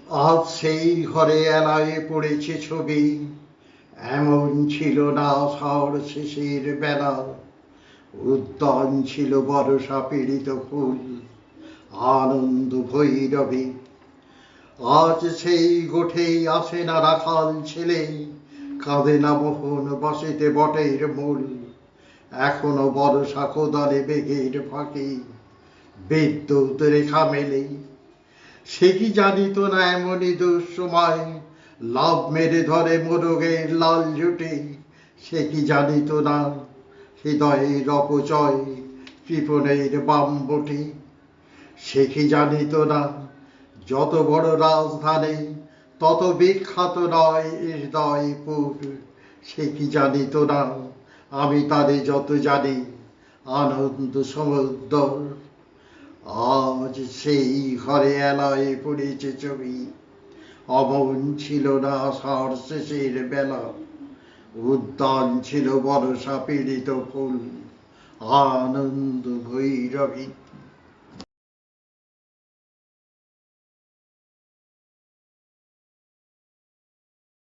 আজ সেই ঘরে এলায় পড়েছে ছবি, এমন ছিল না ঝড় শেষের বেলা। উদ্যান ছিল বরষা পীড়িত ফুল, আনন্দ ভৈরবী। আজ সেই গোঠেই আসে না রাখাল ছেলে, কাঁদে না মোহন বসেতে বটের মূল। এখনো বরষা কোদালে বেগের ফাঁকি, বিদ্যুৎ রেখা মেলে। সে কি জানিত না এমনই দুঃসময় লাভ মেরে ধরে মোরগের লাল জুটি। সে কি জানিত না হৃদয়ের অপচয় কৃপণের বামবটি। সে কি জানিত না যত বড় রাজধানী তত বিখ্যাত নয় হৃদয়পুর। সে কি জানিত না আমি তারে যত জানি আনন্দ সমুদ্র। আজ সেই ঘরে এলায় পড়েছে ছবি, অমন ছিল না আষাঢ় শেষের বেলা। উদ্যান ছিল বরষা পীড়িত ফুল, আনন্দ ভৈরবী।